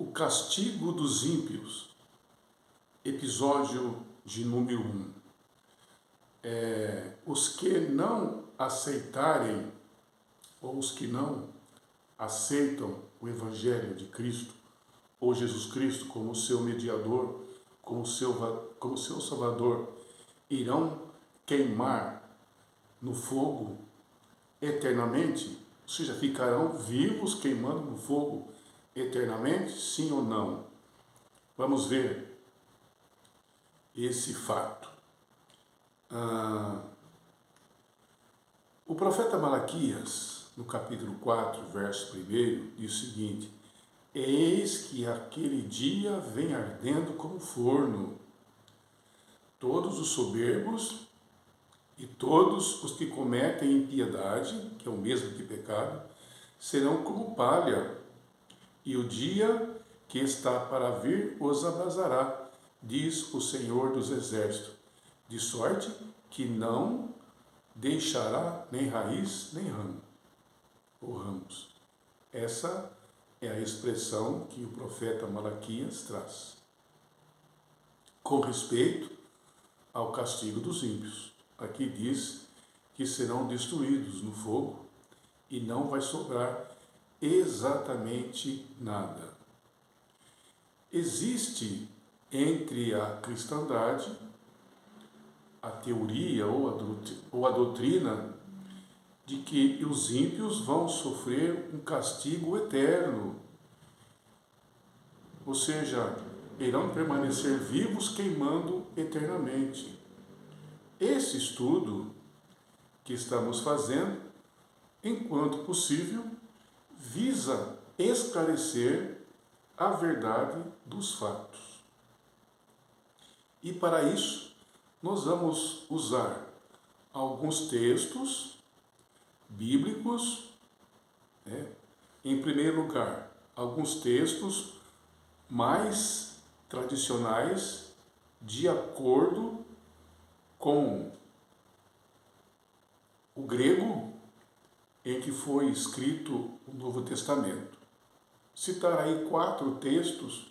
O castigo dos ímpios, episódio de número 1. Os que não aceitarem, ou os que não aceitam o Evangelho de Cristo, ou Jesus Cristo como seu mediador, como seu Salvador, irão queimar no fogo eternamente, ou seja, ficarão vivos queimando no fogo eternamente, sim ou não? Vamos ver esse fato. O profeta Malaquias, no capítulo 4, verso 1, diz o seguinte: eis que aquele dia vem ardendo como forno. Todos os soberbos e todos os que cometem impiedade, que é o mesmo que pecado, serão como palha, e o dia que está para vir os abrasará, diz o Senhor dos Exércitos, de sorte que não deixará nem raiz nem ramo, ou ramos. Essa é a expressão que o profeta Malaquias traz com respeito ao castigo dos ímpios. Aqui diz que serão destruídos no fogo e não vai sobrar exatamente nada. Existe entre a cristandade a teoria ou a doutrina de que os ímpios vão sofrer um castigo eterno, ou seja, irão permanecer vivos queimando eternamente. Esse estudo que estamos fazendo, enquanto possível, visa esclarecer a verdade dos fatos. E para isso, nós vamos usar alguns textos bíblicos, em primeiro lugar, alguns textos mais tradicionais de acordo com o grego em que foi escrito o Novo Testamento. Citar aí 4 textos,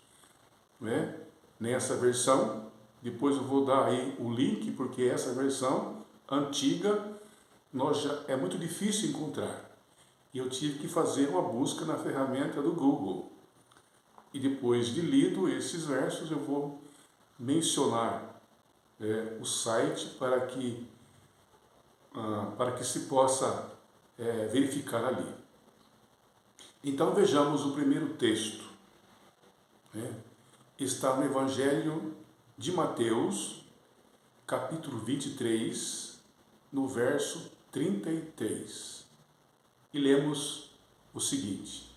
nessa versão. Depois eu vou dar aí o link, porque essa versão antiga é muito difícil encontrar. E eu tive que fazer uma busca na ferramenta do Google. E depois de lido esses versos, eu vou mencionar o site para que se possa verificar ali. Então vejamos o primeiro texto. Está no Evangelho de Mateus, capítulo 23, no verso 33. E lemos o seguinte: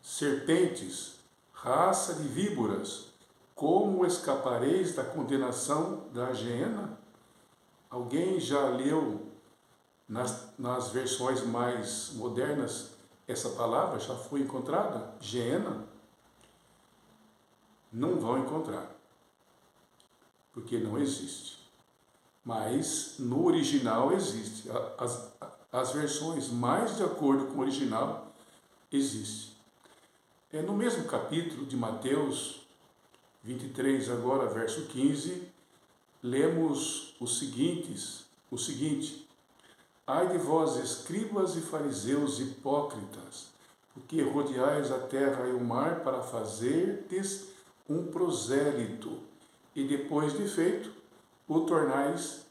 serpentes, raça de víboras, como escapareis da condenação da geena? Alguém já leu nas versões mais modernas essa palavra? Já foi encontrada? Geena? Não vão encontrar, porque não existe. Mas no original existe. As versões mais de acordo com o original existem. No mesmo capítulo de Mateus 23, agora verso 15, lemos o seguinte: ai de vós, escribas e fariseus hipócritas, porque rodeais a terra e o mar para fazerdes um prosélito, e depois de feito, o tornais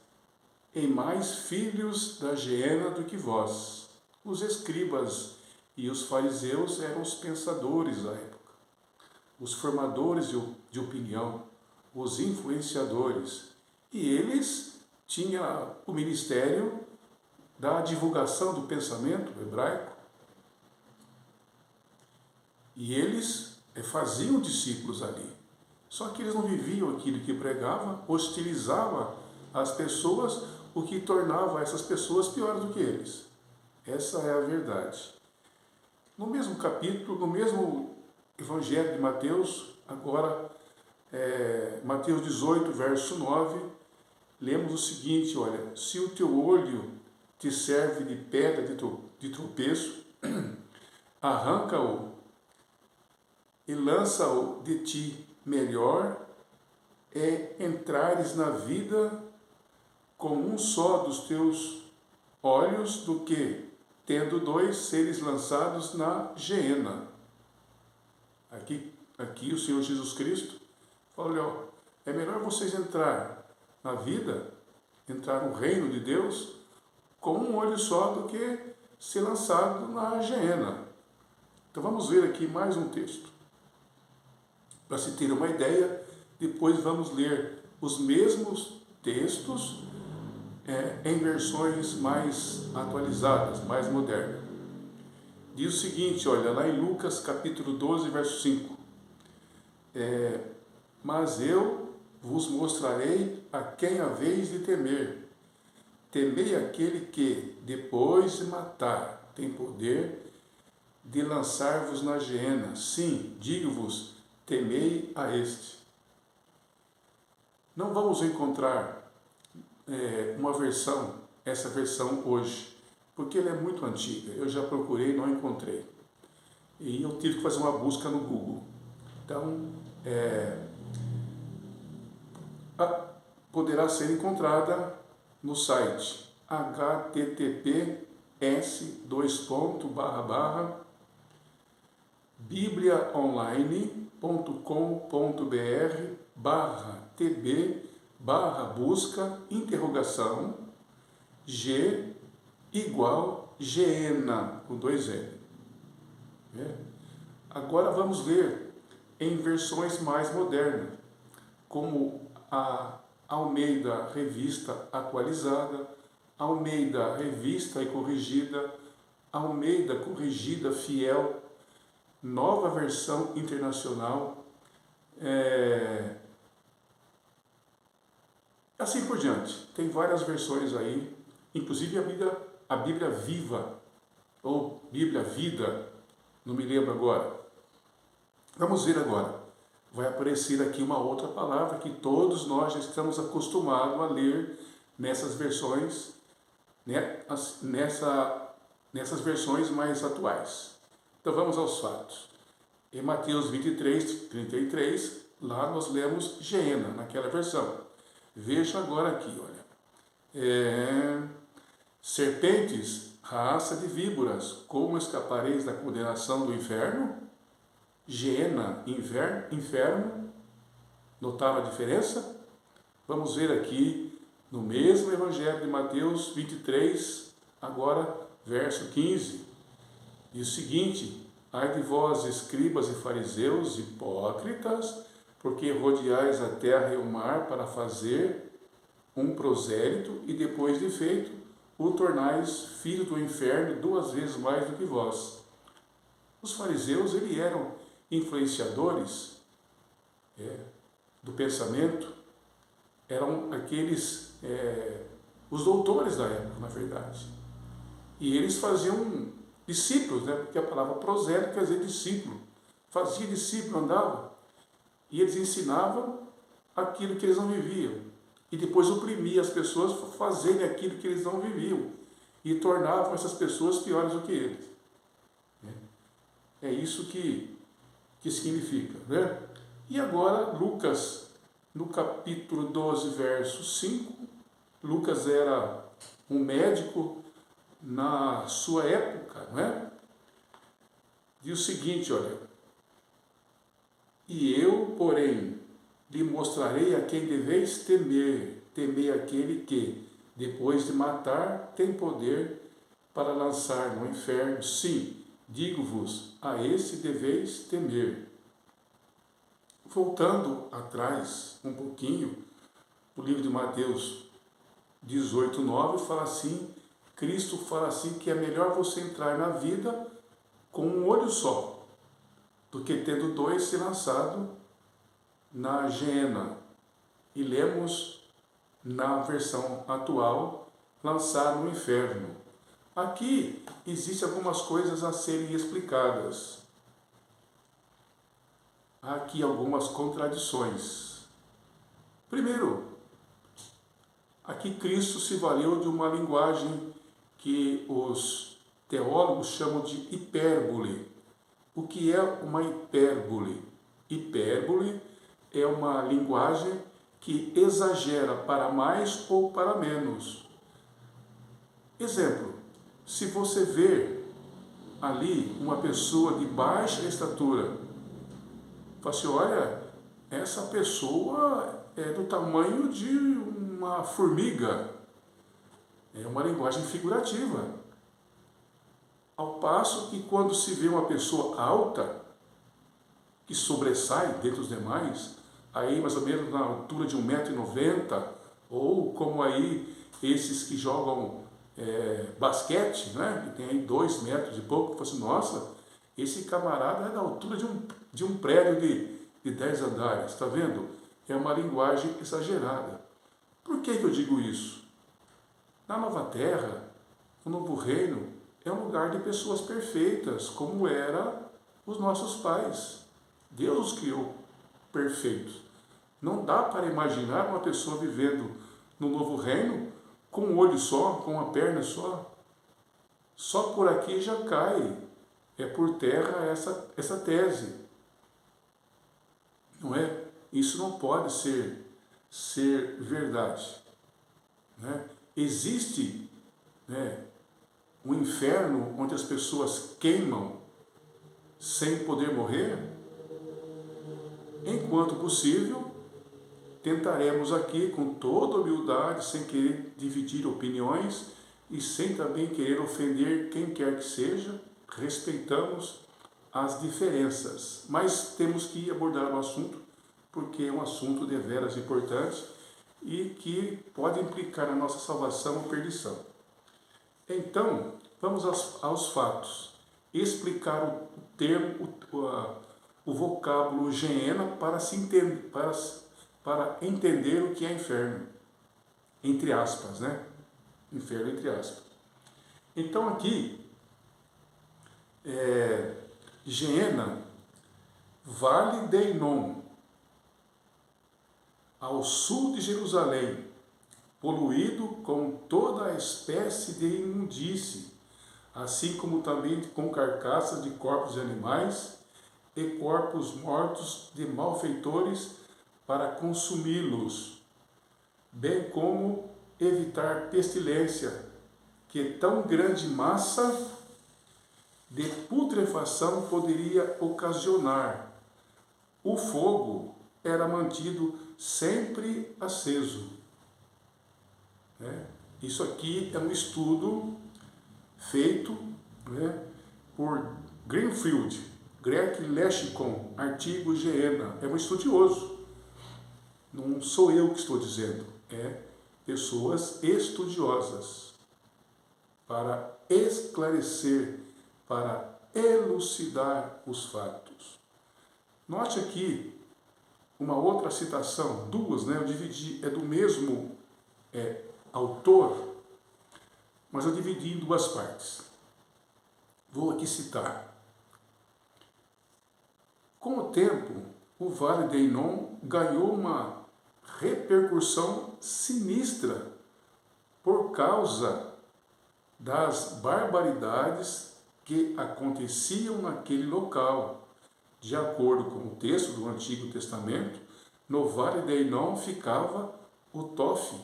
em mais filhos da geena do que vós. Os escribas e os fariseus eram os pensadores da época, os formadores de opinião, os influenciadores, e eles tinham o ministério da divulgação do pensamento hebraico, e eles faziam discípulos ali. Só que eles não viviam aquilo que pregava, hostilizava as pessoas, o que tornava essas pessoas piores do que eles. Essa é a verdade. No mesmo capítulo, no mesmo Evangelho de Mateus, agora Mateus 18, verso 9, lemos o seguinte: olha, se o teu olho te serve de pedra de tropeço, arranca-o e lança-o de ti. Melhor é entrares na vida com um só dos teus olhos do que, tendo dois, seres lançados na geena. Aqui o Senhor Jesus Cristo fala, olha, é melhor vocês entrar na vida, entrar no reino de Deus, com um olho só do que ser lançado na geena. Então vamos ver aqui mais um texto. Para se ter uma ideia, depois vamos ler os mesmos textos em versões mais atualizadas, mais modernas. Diz o seguinte, olha, lá em Lucas capítulo 12, verso 5. Mas eu vos mostrarei a quem haveis de temer. Temei aquele que, depois de matar, tem poder de lançar-vos na geena. Sim, digo-vos, temei a este. Não vamos encontrar essa versão hoje, porque ela é muito antiga. Eu já procurei e não encontrei. E eu tive que fazer uma busca no Google. Então, poderá ser encontrada no site https://bibliaonline.com.br/tb/busca G igual geena com 2 N. Agora vamos ver em versões mais modernas, como a Almeida Revista Atualizada, Almeida Revista e Corrigida, Almeida Corrigida Fiel, Nova Versão Internacional, assim por diante. Tem várias versões aí, inclusive a Bíblia Viva, ou Bíblia Vida, não me lembro agora. Vamos ver agora. Vai aparecer aqui uma outra palavra que todos nós já estamos acostumados a ler nessas versões, nessas versões mais atuais. Então vamos aos fatos. Em Mateus 23, 33, lá nós lemos geena, naquela versão. Veja agora aqui, olha. Serpentes, raça de víboras, como escapareis da condenação do inferno? Geena, inferno. Notaram a diferença? Vamos ver aqui no mesmo Evangelho de Mateus 23, agora verso 15. Diz o seguinte: ai de vós, escribas e fariseus, hipócritas, porque rodeais a terra e o mar para fazer um prosélito, e depois de feito, o tornais filho do inferno 2 vezes mais do que vós. Os fariseus, eles eram influenciadores do pensamento, eram aqueles, os doutores da época, na verdade. E eles faziam discípulos, porque a palavra prosélito quer dizer discípulo. Fazia discípulo, andava, e eles ensinavam aquilo que eles não viviam. E depois oprimia as pessoas a fazerem aquilo que eles não viviam. E tornavam essas pessoas piores do que eles. É isso que significa. E agora, Lucas, no capítulo 12, verso 5, Lucas era um médico na sua época, Diz o seguinte, olha: e eu, porém, lhe mostrarei a quem deveis temer. Temei aquele que, depois de matar, tem poder para lançar no inferno. Sim, digo-vos, a esse deveis temer. Voltando atrás um pouquinho, o livro de Mateus 18, 9 fala assim, Cristo fala assim, que é melhor você entrar na vida com um olho só, do que tendo 2 ser lançado na geena. E lemos na versão atual, lançar no inferno. Aqui existem algumas coisas a serem explicadas. Há aqui algumas contradições. Primeiro, aqui Cristo se valeu de uma linguagem que os teólogos chamam de hipérbole. O que é uma hipérbole? Hipérbole é uma linguagem que exagera para mais ou para menos. Exemplo, se você vê ali uma pessoa de baixa estatura, fala assim, olha, essa pessoa é do tamanho de uma formiga. É uma linguagem figurativa. Ao passo que quando se vê uma pessoa alta, que sobressai dentre os demais, aí mais ou menos na altura de 1,90 m, ou como aí esses que jogam basquete, né, que tem aí 2 metros e pouco, fala assim, nossa, esse camarada é da altura de um prédio de 10 andares, está vendo? É uma linguagem exagerada. Por que eu digo isso? Na Nova Terra, o Novo Reino é um lugar de pessoas perfeitas, como eram os nossos pais. Deus os criou perfeitos. Não dá para imaginar uma pessoa vivendo no Novo Reino com um olho só, com uma perna só. Só por aqui já cai. É por terra essa tese. Não é? Isso não pode ser verdade. Né? Existe, né, um inferno onde as pessoas queimam sem poder morrer? Enquanto possível, tentaremos aqui com toda humildade, sem querer dividir opiniões e sem também querer ofender quem quer que seja, respeitamos as diferenças, mas temos que abordar o assunto porque é um assunto deveras importante e que pode implicar na nossa salvação ou perdição. Então, vamos aos fatos. Explicar o termo, o vocábulo Geena para entender o que é inferno. Entre aspas, né? Inferno entre aspas. Então aqui, Geena, Vale de Inom, ao sul de Jerusalém, poluído com toda a espécie de imundície, assim como também com carcaças de corpos de animais e corpos mortos de malfeitores para consumi-los, bem como evitar pestilência, que tão grande massa de putrefação poderia ocasionar. O fogo era mantido sempre aceso. Isso aqui é um estudo feito, né, por Greenfield, Greg Leshikon, artigo Geena. É um estudioso. Não sou eu que estou dizendo, é pessoas estudiosas para esclarecer, para elucidar os fatos. Note aqui uma outra citação, duas, né? Eu dividi, é do mesmo autor, mas eu dividi em duas partes. Vou aqui citar. Com o tempo, o Vale de Inom ganhou uma repercussão sinistra por causa das barbaridades que aconteciam naquele local. De acordo com o texto do Antigo Testamento, no Vale de Inom ficava o Tof,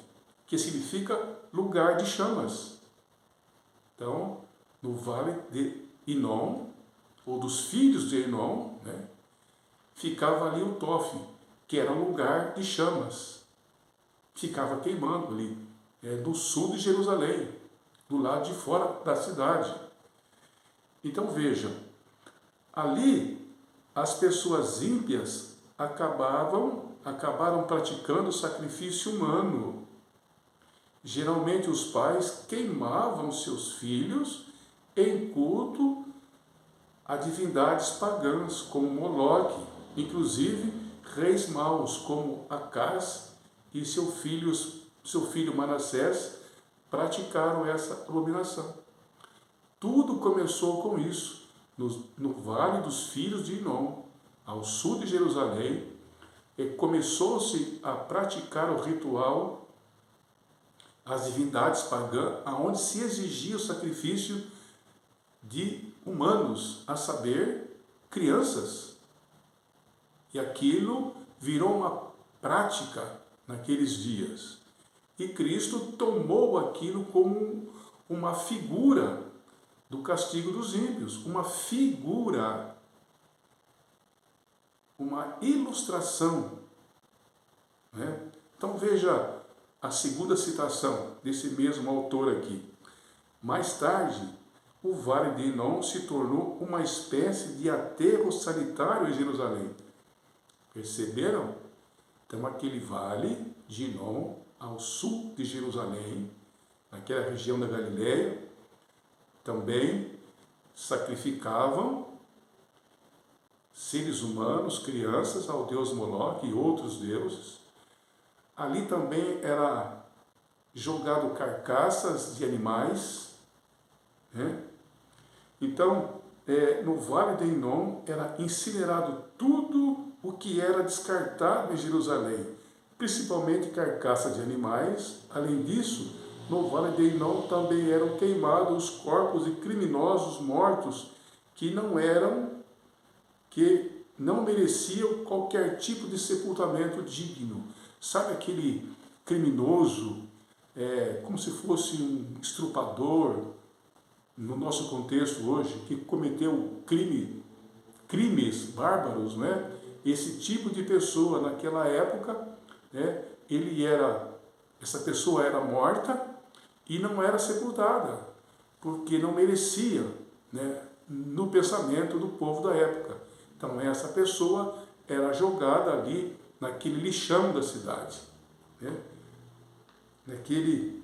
que significa lugar de chamas. Então, no Vale de Inom, ou dos filhos de Inom, né, ficava ali o Tof, que era um lugar de chamas. Ficava queimando ali, no sul de Jerusalém, do lado de fora da cidade. Então vejam, ali as pessoas ímpias acabaram praticando sacrifício humano. Geralmente os pais queimavam seus filhos em culto a divindades pagãs, como Moloque, inclusive reis maus, como Acaz e seu filho Manassés, praticaram essa abominação. Tudo começou com isso, no Vale dos Filhos de Inom, ao sul de Jerusalém, e começou-se a praticar o ritual, as divindades pagãs, aonde se exigia o sacrifício de humanos, a saber, crianças. E aquilo virou uma prática naqueles dias. E Cristo tomou aquilo como uma figura do castigo dos ímpios, uma figura, uma ilustração, né? Então veja a segunda citação desse mesmo autor aqui. Mais tarde, o Vale de Enom se tornou uma espécie de aterro sanitário em Jerusalém. Perceberam? Então aquele Vale de Enom, ao sul de Jerusalém, naquela região da Galileia, também sacrificavam seres humanos, crianças, ao deus Moloque e outros deuses. Ali também era jogado carcaças de animais, né? Então, no Vale de Enom era incinerado tudo o que era descartado em Jerusalém, principalmente carcaça de animais. Além disso, no Vale de Enom também eram queimados os corpos de criminosos mortos que não mereciam qualquer tipo de sepultamento digno. Sabe aquele criminoso, como se fosse um estrupador, no nosso contexto hoje, que cometeu crimes bárbaros, né? Esse tipo de pessoa naquela época, né, essa pessoa era morta e não era sepultada, porque não merecia, né, no pensamento do povo da época. Então essa pessoa era jogada ali naquele lixão da cidade, né, naquele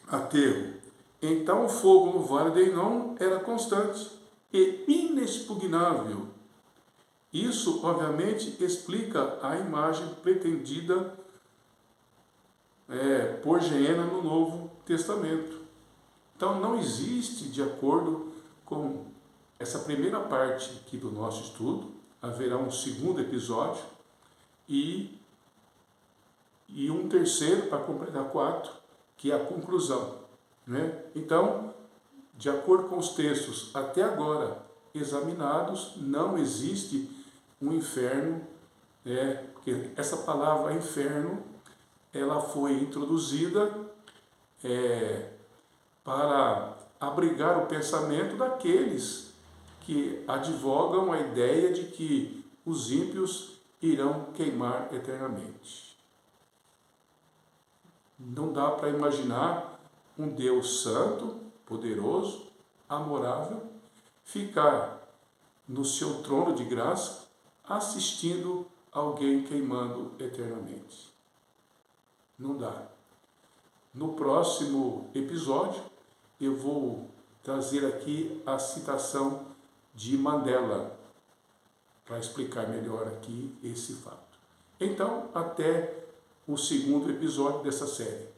aterro. Então o fogo no Vale de Enom era constante e inexpugnável. Isso, obviamente, explica a imagem pretendida por Geena no Novo Testamento. Então não existe, de acordo com essa primeira parte aqui do nosso estudo, haverá um segundo episódio e um terceiro para completar 4, que é a conclusão, né? Então, de acordo com os textos até agora examinados, não existe um inferno, porque essa palavra inferno ela foi introduzida para abrigar o pensamento daqueles que advogam a ideia de que os ímpios irão queimar eternamente. Não dá para imaginar um Deus santo, poderoso, amorável, ficar no seu trono de graça assistindo alguém queimando eternamente. Não dá. No próximo episódio, eu vou trazer aqui a citação de Mandela para explicar melhor aqui esse fato. Então, até o segundo episódio dessa série.